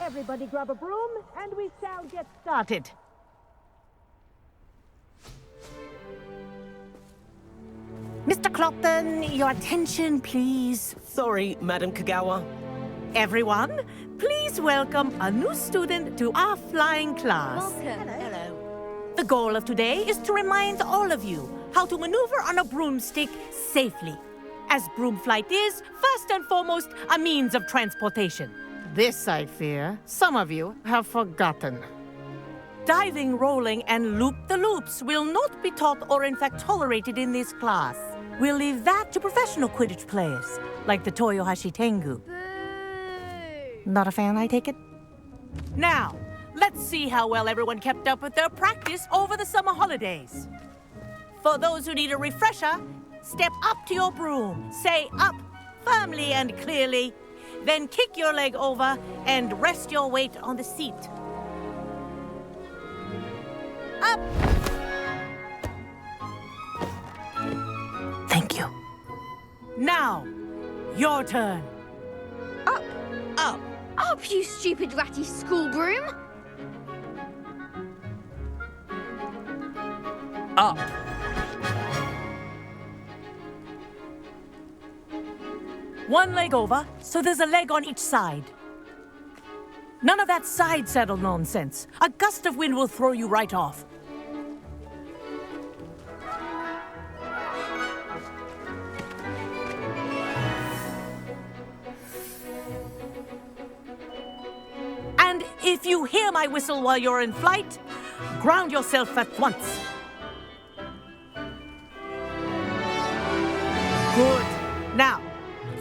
Everybody grab a broom, and we shall get started. Mr. Clopton, your attention, please. Sorry, Madam Kagawa. Everyone, please welcome a new student to our flying class. Welcome. Hello. The goal of today is to remind all of you how to maneuver on a broomstick safely, as broom flight is, first and foremost, a means of transportation. This, I fear, some of you have forgotten. Diving, rolling, and loop-the-loops will not be taught or in fact tolerated in this class. We'll leave that to professional Quidditch players, like the Toyohashi Tengu. Boo! Not a fan, I take it? Now, let's see how well everyone kept up with their practice over the summer holidays. For those who need a refresher, step up to your broom, say up firmly and clearly, then kick your leg over and rest your weight on the seat. Up! Thank you. Now, your turn. Up! Up! Up, you stupid ratty school broom! Up! One leg over, so there's a leg on each side. None of that side saddle nonsense. A gust of wind will throw you right off. And if you hear my whistle while you're in flight, ground yourself at once. Good. Now,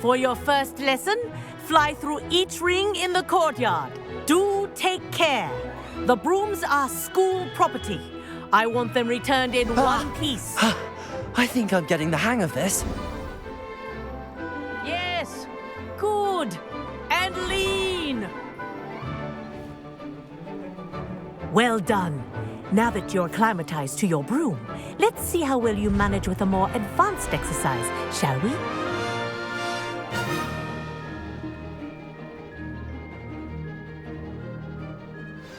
for your first lesson, fly through each ring in the courtyard. Do take care. The brooms are school property. I want them returned in one piece. I think I'm getting the hang of this. Yes. Good. And lean. Well done. Now that you're acclimatized to your broom, let's see how well you manage with a more advanced exercise, shall we?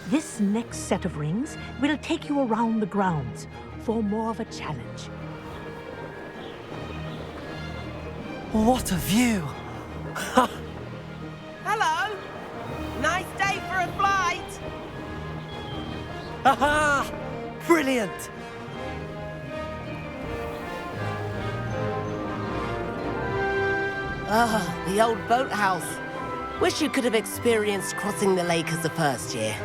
This next set of rings will take you around the grounds for more of a challenge. What a view! Hello! Nice day for a flight! Aha! Brilliant! Ah, the old boathouse. Wish you could have experienced crossing the lake as a first year.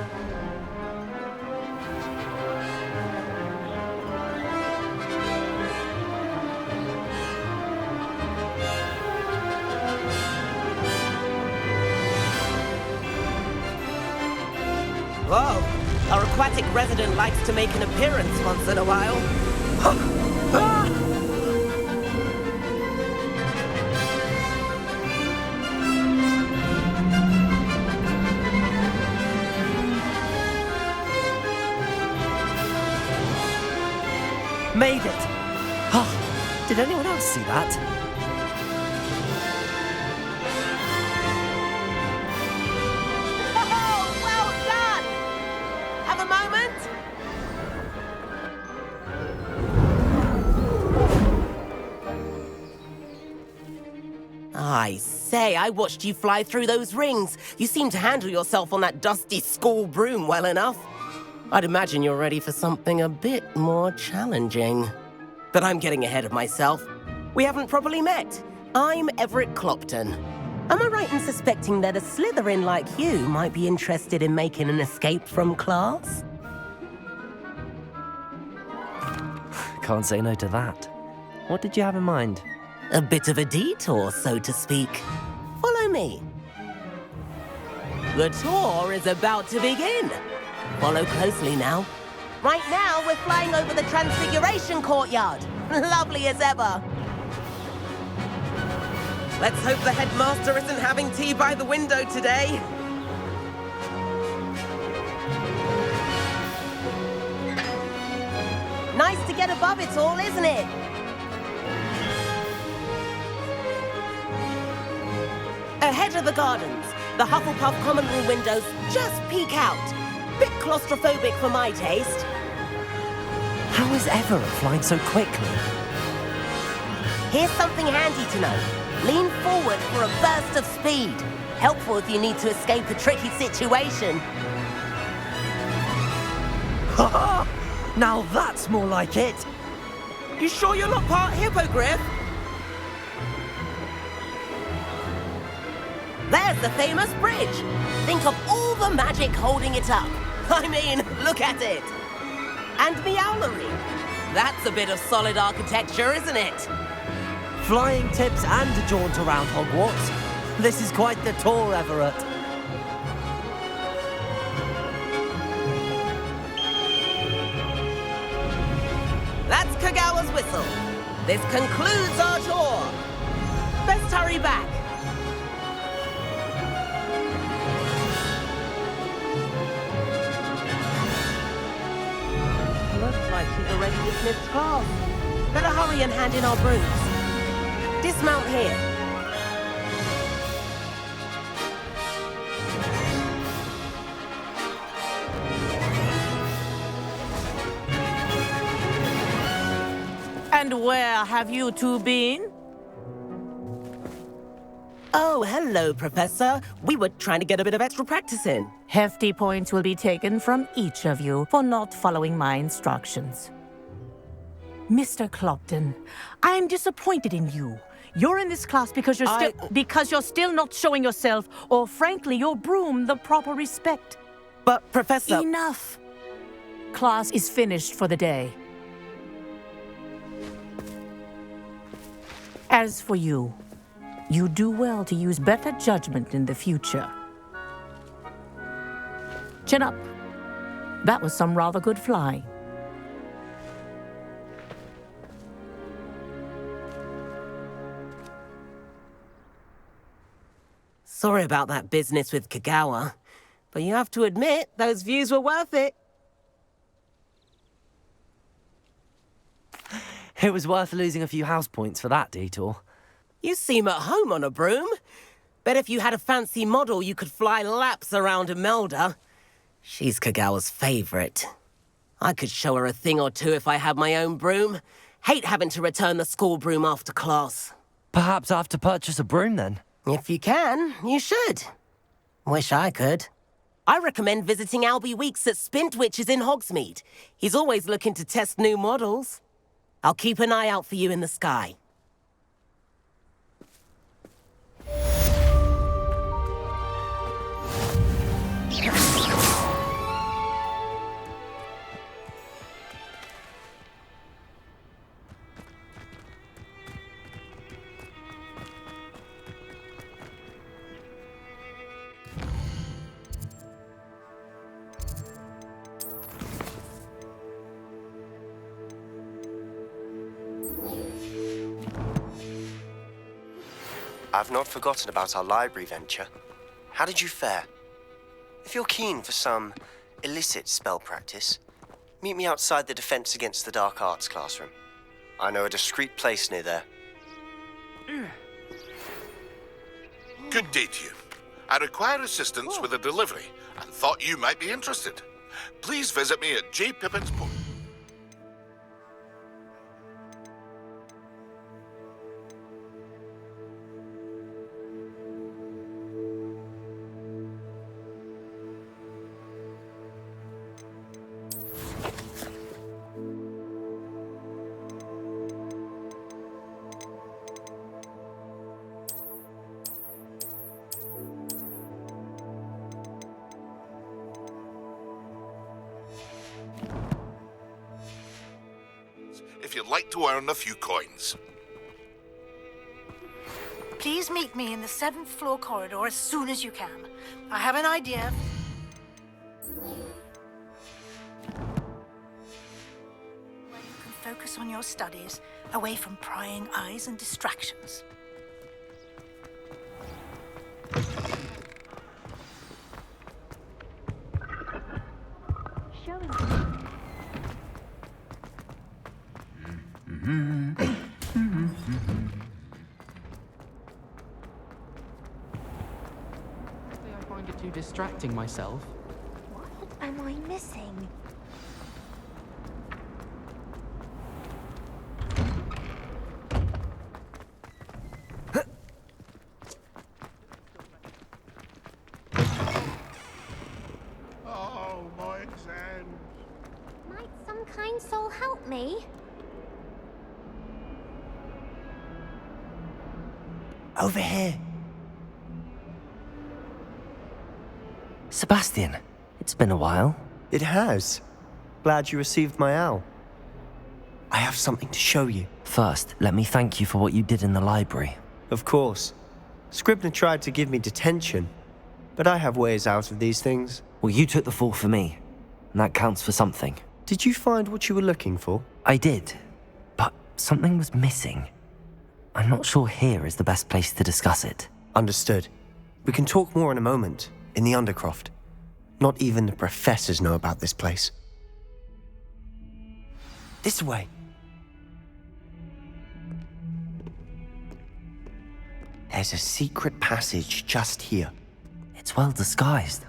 Whoa! Our aquatic resident likes to make an appearance once in a while. Made it! Ah, did anyone else see that? Oh, well done! Have a moment? I say, I watched you fly through those rings. You seem to handle yourself on that dusty school broom well enough. I'd imagine you're ready for something a bit more challenging. But I'm getting ahead of myself. We haven't properly met. I'm Everett Clopton. Am I right in suspecting that a Slytherin like you might be interested in making an escape from class? Can't say no to that. What did you have in mind? A bit of a detour, so to speak. Follow me. The tour is about to begin. Follow closely now. Right now, we're flying over the Transfiguration Courtyard. Lovely as ever. Let's hope the headmaster isn't having tea by the window today. Nice to get above it all, isn't it? Ahead of the gardens, The Hufflepuff common room windows just peek out. Bit claustrophobic for my taste. How is Everett flying so quickly? Here's something handy to know. Lean forward for a burst of speed. Helpful if you need to escape a tricky situation. Ha! Now that's more like it. You sure you're not part hippogriff? There's the famous bridge. Think of all the magic holding it up. I mean, look at it. And the owlery. That's a bit of solid architecture, isn't it? Flying tips and a jaunt around Hogwarts. This is quite the tour, Everett. That's Kagawa's whistle. This concludes our tour. Best hurry back. Looks like she's already dismissed class. Better hurry and hand in our brooms. Dismount here. And where have you two been? Oh, hello, Professor. We were trying to get a bit of extra practice in. Hefty points will be taken from each of you for not following my instructions. Mr. Clopton, I'm disappointed in you. You're in this class because you're still not showing yourself, or frankly, your broom the proper respect. But, Professor... Enough. Class is finished for the day. As for you, you do well to use better judgment in the future. Chin up. That was some rather good flying. Sorry about that business with Kagawa, but you have to admit, those views were worth it. It was worth losing a few house points for that detour. You seem at home on a broom. Bet if you had a fancy model, you could fly laps around Imelda. She's Kagawa's favorite. I could show her a thing or two if I had my own broom. Hate having to return the school broom after class. Perhaps I have to purchase a broom then. If you can, you should. Wish I could. I recommend visiting Albie Weeks at Spintwitches in Hogsmeade. He's always looking to test new models. I'll keep an eye out for you in the sky. I've not forgotten about our library venture. How did you fare? If you're keen for some illicit spell practice, meet me outside the Defense Against the Dark Arts classroom. I know a discreet place near there. Good day to you. I require assistance with a delivery and thought you might be interested. Please visit me at J. Pippin's Post. If you'd like to earn a few coins. Please meet me in the 7th floor corridor as soon as you can. I have an idea. Where you can focus on your studies, away from prying eyes and distractions. find it too distracting myself. What am I missing? Oh, my exam. Might some kind soul help me? Over here. Sebastian, it's been a while. It has. Glad you received my owl. I have something to show you. First, let me thank you for what you did in the library. Of course. Scribner tried to give me detention, but I have ways out of these things. Well, you took the fall for me, and that counts for something. Did you find what you were looking for? I did, but something was missing. I'm not sure here is the best place to discuss it. Understood. We can talk more in a moment, in the Undercroft. Not even the professors know about this place. This way. There's a secret passage just here. It's well disguised.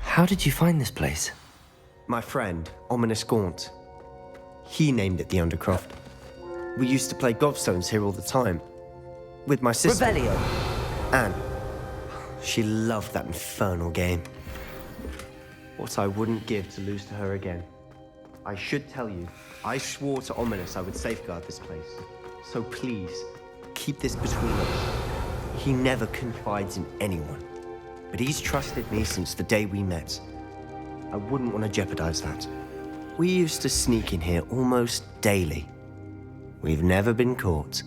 How did you find this place? My friend, Ominous Gaunt. He named it the Undercroft. We used to play gobstones here all the time. With my sister... Revelio! Anne. She loved that infernal game. What I wouldn't give to lose to her again. I should tell you, I swore to Ominous I would safeguard this place. So please, keep this between us. He never confides in anyone. But he's trusted me since the day we met. I wouldn't want to jeopardize that. We used to sneak in here almost daily. We've never been caught.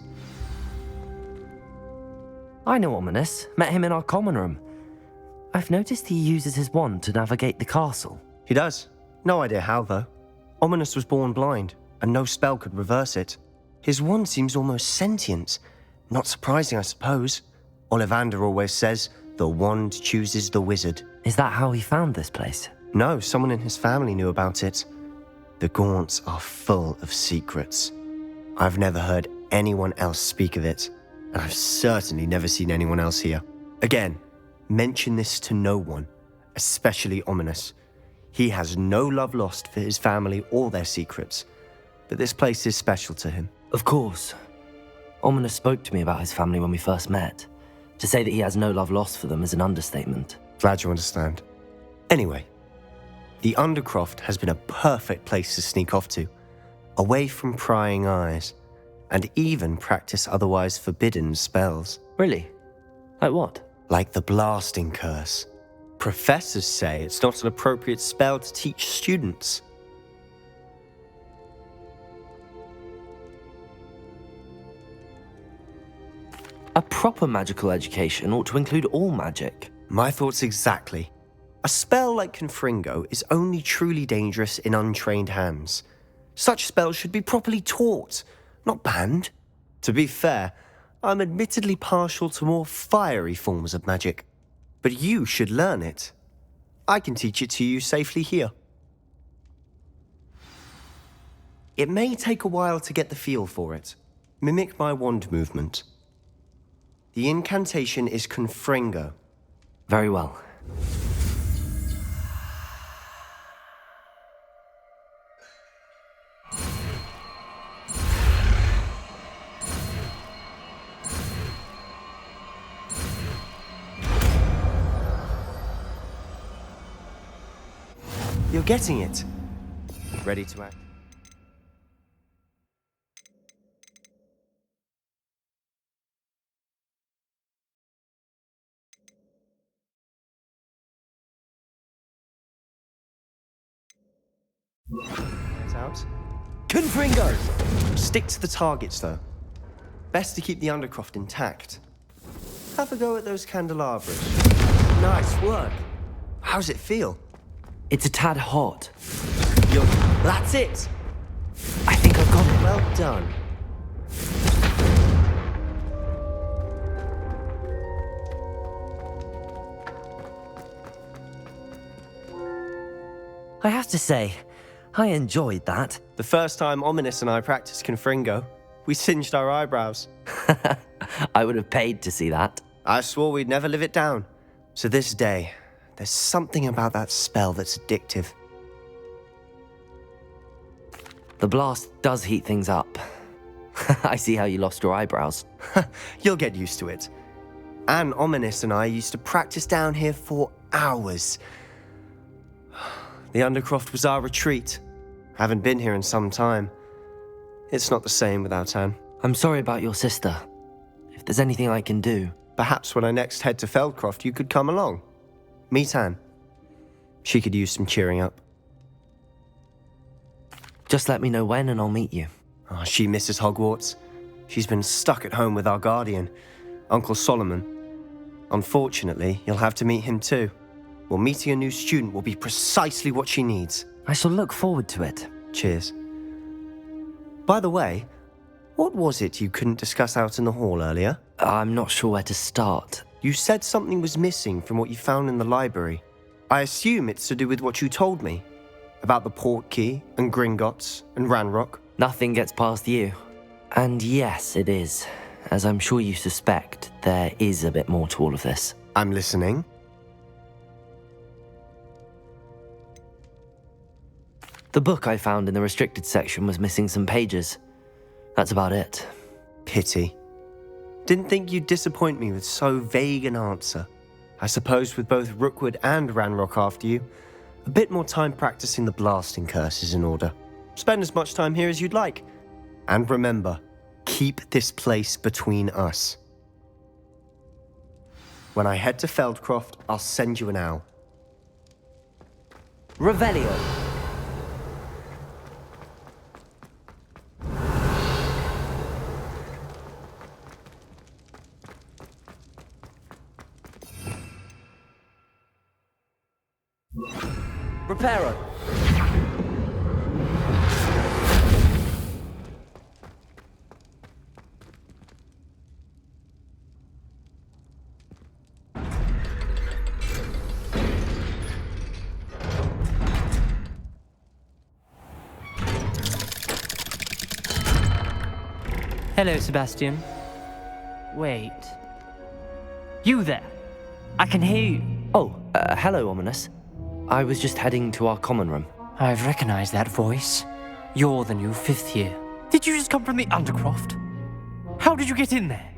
I know Ominous. Met him in our common room. I've noticed he uses his wand to navigate the castle. He does. No idea how, though. Ominous was born blind, and no spell could reverse it. His wand seems almost sentient. Not surprising, I suppose. Ollivander always says, the wand chooses the wizard. Is that how he found this place? No, someone in his family knew about it. The Gaunts are full of secrets. I've never heard anyone else speak of it, and I've certainly never seen anyone else here. Again, mention this to no one, especially Ominous. He has no love lost for his family or their secrets, but this place is special to him. Of course. Ominous spoke to me about his family when we first met. To say that he has no love lost for them is an understatement. Glad you understand. Anyway, the Undercroft has been a perfect place to sneak off to, away from prying eyes, and even practice otherwise forbidden spells. Really? Like what? Like the blasting curse. Professors say it's not an appropriate spell to teach students. A proper magical education ought to include all magic. My thoughts exactly. A spell like Confringo is only truly dangerous in untrained hands. Such spells should be properly taught, not banned. To be fair, I'm admittedly partial to more fiery forms of magic. But you should learn it. I can teach it to you safely here. It may take a while to get the feel for it. Mimic my wand movement. The incantation is Confringo. Very well. You're getting it. Ready to act? Get out. Confringo! Stick to the targets, though. Best to keep the Undercroft intact. Have a go at those candelabras. Nice work. How's it feel? It's a tad hot. That's it! I think I've got it. Well done. I have to say, I enjoyed that. The first time Ominous and I practiced Confringo, we singed our eyebrows. I would have paid to see that. I swore we'd never live it down. So this day, there's something about that spell that's addictive. The blast does heat things up. I see how you lost your eyebrows. You'll get used to it. Anne Ominous and I used to practice down here for hours. The Undercroft was our retreat. Haven't been here in some time. It's not the same without Anne. I'm sorry about your sister. If there's anything I can do... Perhaps when I next head to Feldcroft, you could come along. Meet Anne. She could use some cheering up. Just let me know when and I'll meet you. Oh, she misses Hogwarts. She's been stuck at home with our guardian, Uncle Solomon. Unfortunately, you'll have to meet him too. Well, meeting a new student will be precisely what she needs. I shall look forward to it. Cheers. By the way, what was it you couldn't discuss out in the hall earlier? I'm not sure where to start. You said something was missing from what you found in the library. I assume it's to do with what you told me. About the Portkey and Gringotts and Ranrock. Nothing gets past you. And yes, it is. As I'm sure you suspect, there is a bit more to all of this. I'm listening. The book I found in the restricted section was missing some pages. That's about it. Pity. Didn't think you'd disappoint me with so vague an answer. I suppose with both Rookwood and Ranrock after you, a bit more time practicing the blasting curse is in order. Spend as much time here as you'd like. And remember, keep this place between us. When I head to Feldcroft, I'll send you an owl. Revelio. Reparo. Hello, Sebastian. Wait. You there? I can hear you. Oh, hello, Ominous. I was just heading to our common room. I've recognized that voice. You're the new 5th year. Did you just come from the Undercroft? How did you get in there?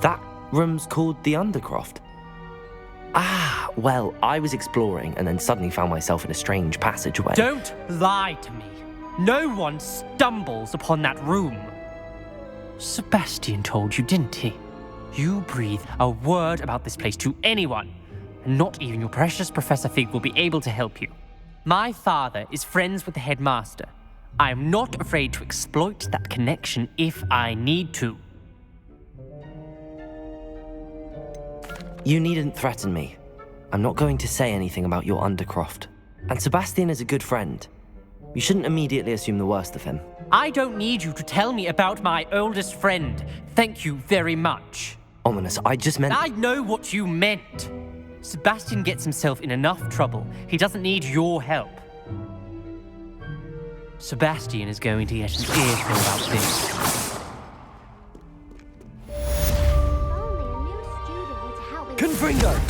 That room's called the Undercroft. Ah, well, I was exploring and then suddenly found myself in a strange passageway. Don't lie to me. No one stumbles upon that room. Sebastian told you, didn't he? You breathe a word about this place to anyone, and not even your precious Professor Fig will be able to help you. My father is friends with the headmaster. I am not afraid to exploit that connection if I need to. You needn't threaten me. I'm not going to say anything about your Undercroft. And Sebastian is a good friend. You shouldn't immediately assume the worst of him. I don't need you to tell me about my oldest friend. Thank you very much. Ominous, I just meant... I know what you meant. Sebastian gets himself in enough trouble. He doesn't need your help. Sebastian is going to get an earful about this. Only a new student to help me. Confringo!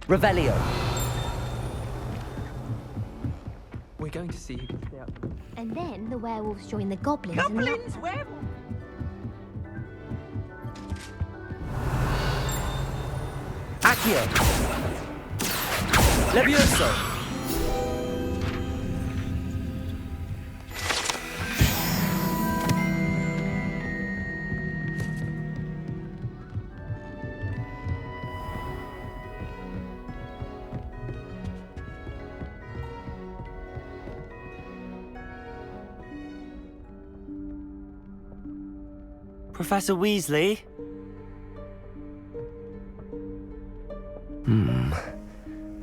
Revelio. We're going to see who can stay up. And then the werewolves join the goblins and the... werewolves! Accio. Levioso. Professor Weasley?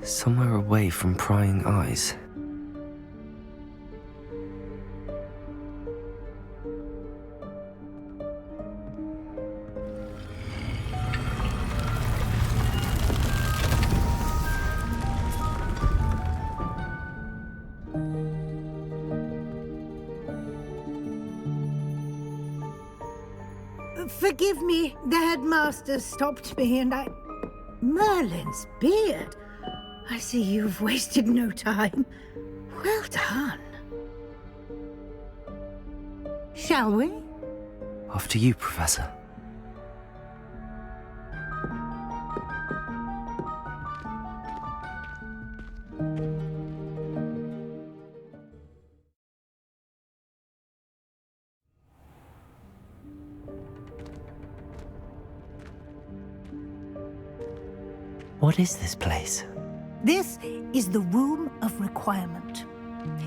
Somewhere away from prying eyes. Forgive me, the headmaster stopped me and I... Merlin's beard. I see you've wasted no time. Well done. Shall we? After you, Professor. What is this place? This is the Room of Requirement.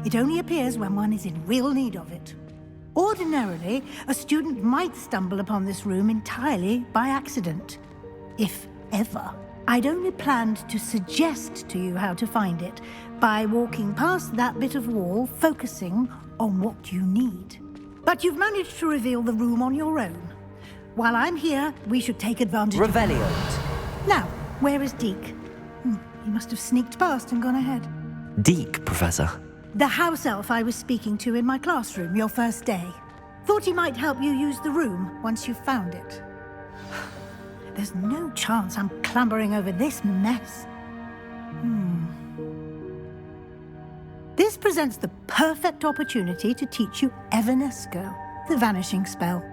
It only appears when one is in real need of it. Ordinarily, a student might stumble upon this room entirely by accident. If ever. I'd only planned to suggest to you how to find it by walking past that bit of wall, focusing on what you need. But you've managed to reveal the room on your own. While I'm here, we should take advantage of... Revelio. Now, where is Deke? He must have sneaked past and gone ahead. Deke, Professor. The house elf I was speaking to in my classroom your first day. Thought he might help you use the room once you found it. There's no chance I'm clambering over this mess. This presents the perfect opportunity to teach you Evanesco, the vanishing spell.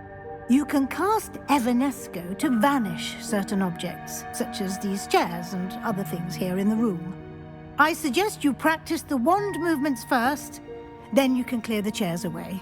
You can cast Evanesco to vanish certain objects, such as these chairs and other things here in the room. I suggest you practice the wand movements first, then you can clear the chairs away.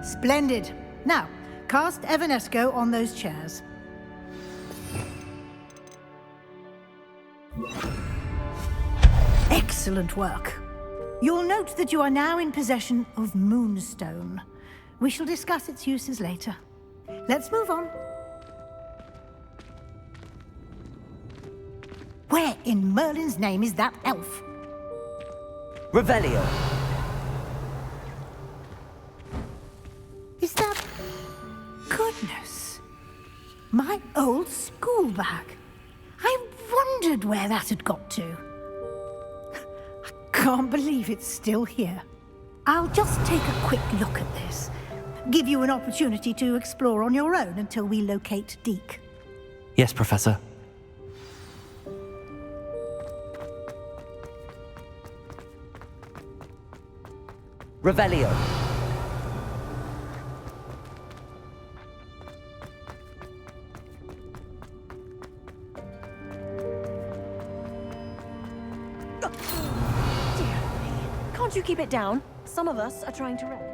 Splendid. Now, cast Evanesco on those chairs. Excellent work. You'll note that you are now in possession of Moonstone. We shall discuss its uses later. Let's move on. Where in Merlin's name is that elf? Revelio. Is that... Goodness. My old school bag. I wondered where that had got to. I can't believe it's still here. I'll just take a quick look at this. Give you an opportunity to explore on your own until we locate Deke. Yes, Professor. Revelio. Can't you keep it down? Some of us are trying to rest.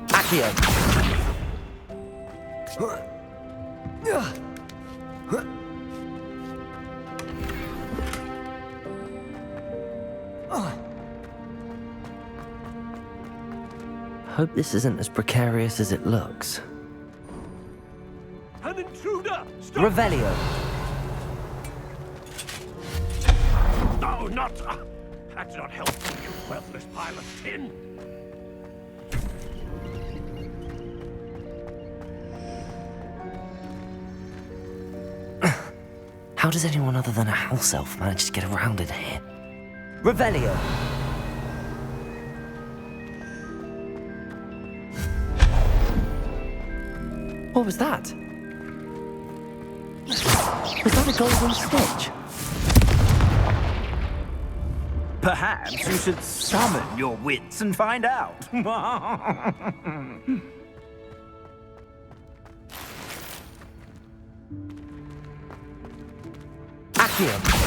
Accio. Hope this isn't as precarious as it looks. An intruder! Stop! Revelio. No, not... that's not helpful, you worthless pile of tin! How does anyone other than a house elf manage to get around in here? Revelio. What was that? Was that a golden snitch? Perhaps you should summon your wits and find out. Accio.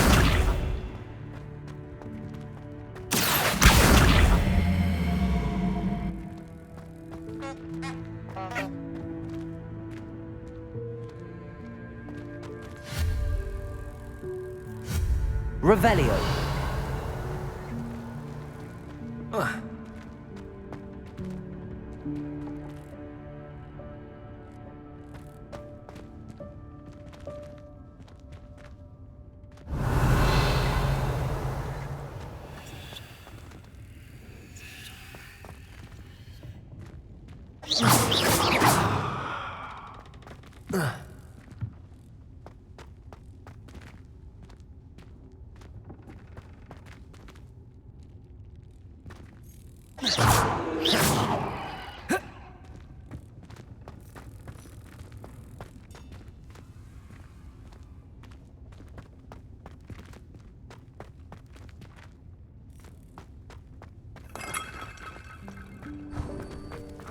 Revelio.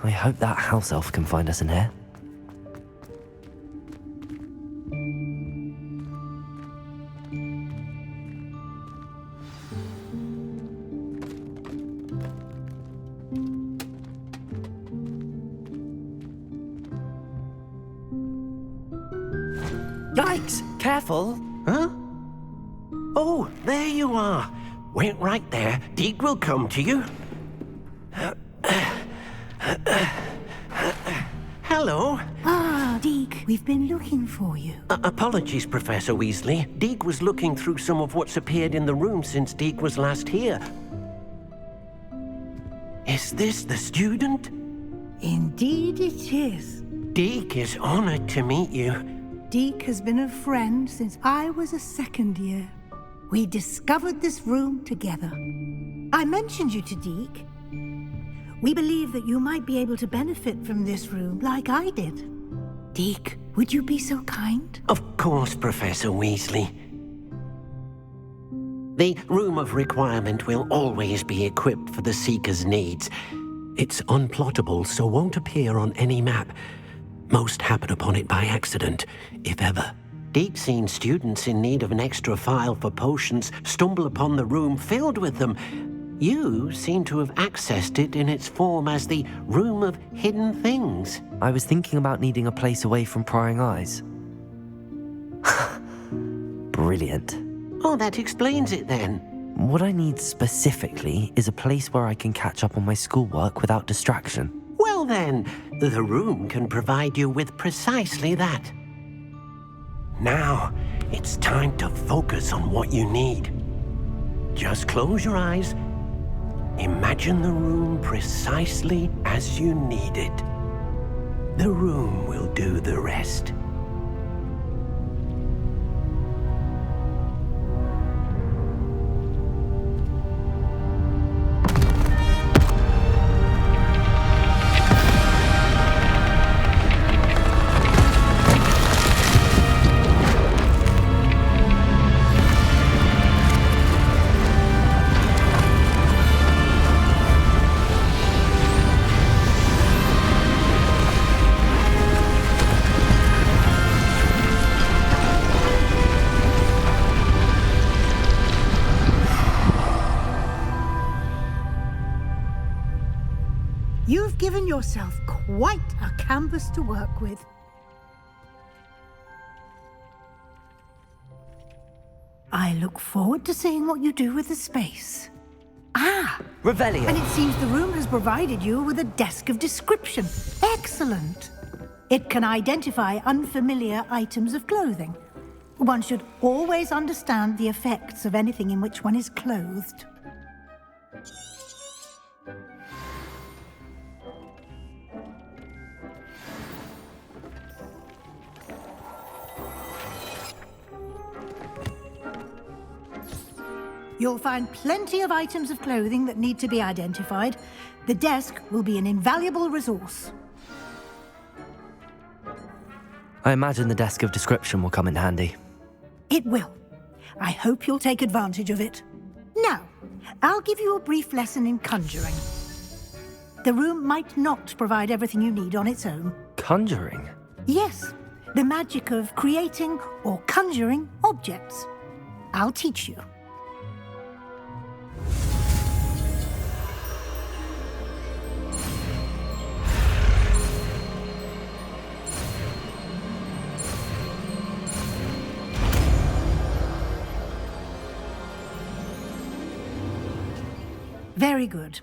I hope that house elf can find us in here. Yikes! Careful! Huh? Oh, there you are. Wait right there. Deke will come to you. Hello. Ah, Deke, we've been looking for you. Apologies, Professor Weasley. Deke was looking through some of what's appeared in the room since Deke was last here. Is this the student? Indeed it is. Deke is honored to meet you. Deke has been a friend since I was a second year. We discovered this room together. I mentioned you to Deke. We believe that you might be able to benefit from this room like I did. Deke, would you be so kind? Of course, Professor Weasley. The Room of Requirement will always be equipped for the Seeker's needs. It's unplottable, so won't appear on any map. Most happen upon it by accident, if ever. Deke's seen students in need of an extra file for potions stumble upon the room filled with them. You seem to have accessed it in its form as the Room of Hidden Things. I was thinking about needing a place away from prying eyes. Brilliant. Oh, that explains it then. What I need specifically is a place where I can catch up on my schoolwork without distraction. Well then, the room can provide you with precisely that. Now, it's time to focus on what you need. Just close your eyes. Imagine the room precisely as you need it. The room will do the rest. You've given yourself quite a canvas to work with. I look forward to seeing what you do with the space. Ah! Revelio! And it seems the room has provided you with a desk of description. Excellent! It can identify unfamiliar items of clothing. One should always understand the effects of anything in which one is clothed. You'll find plenty of items of clothing that need to be identified. The desk will be an invaluable resource. I imagine the desk of description will come in handy. It will. I hope you'll take advantage of it. Now, I'll give you a brief lesson in conjuring. The room might not provide everything you need on its own. Conjuring? Yes, the magic of creating or conjuring objects. I'll teach you. Very good.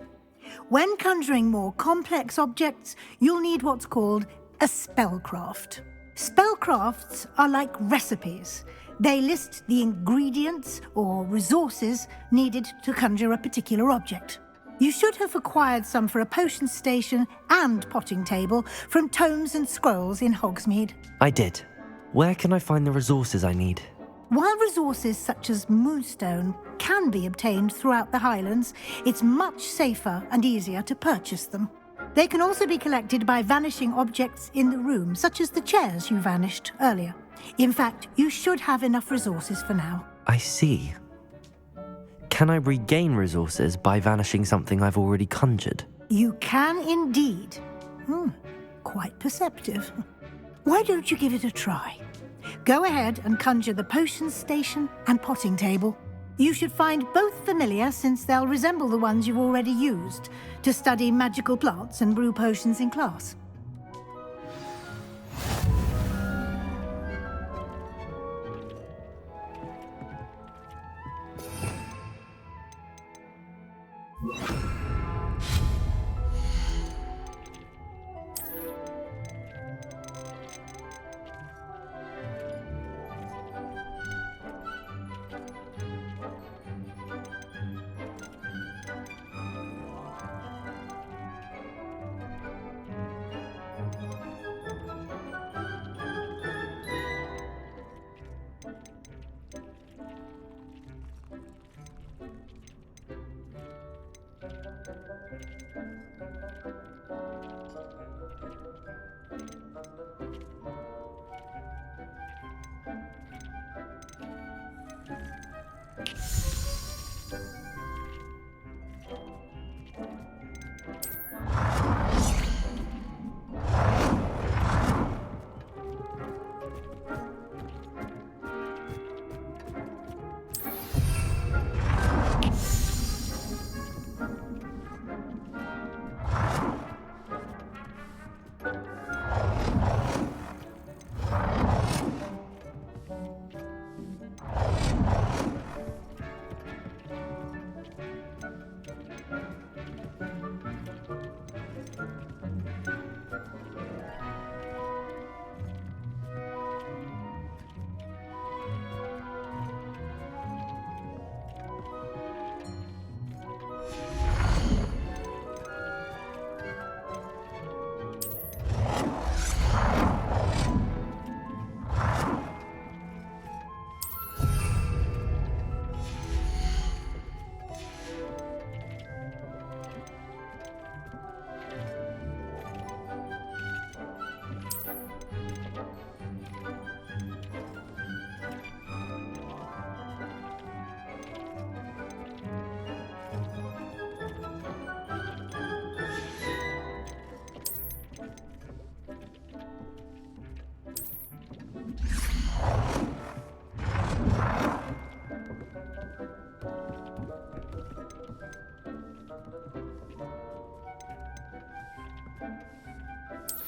When conjuring more complex objects, you'll need what's called a spellcraft. Spellcrafts are like recipes. They list the ingredients or resources needed to conjure a particular object. You should have acquired some for a potion station and potting table from tomes and scrolls in Hogsmeade. I did. Where can I find the resources I need? While resources such as moonstone can be obtained throughout the Highlands, it's much safer and easier to purchase them. They can also be collected by vanishing objects in the room, such as the chairs you vanished earlier. In fact, you should have enough resources for now. I see. Can I regain resources by vanishing something I've already conjured? You can indeed. Quite perceptive. Why don't you give it a try? Go ahead and conjure the potion station and potting table. You should find both familiar, since they'll resemble the ones you've already used to study magical plants and brew potions in class.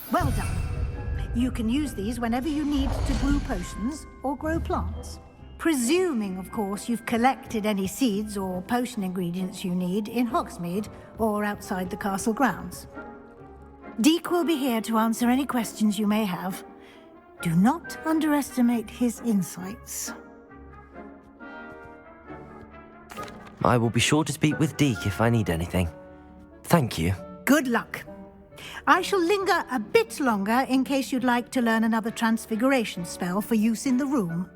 Well done. You can use these whenever you need to brew potions or grow plants. Presuming, of course, you've collected any seeds or potion ingredients you need in Hogsmeade or outside the castle grounds. Deek will be here to answer any questions you may have. Do not underestimate his insights. I will be sure to speak with Deek if I need anything. Thank you. Good luck. I shall linger a bit longer in case you'd like to learn another transfiguration spell for use in the room.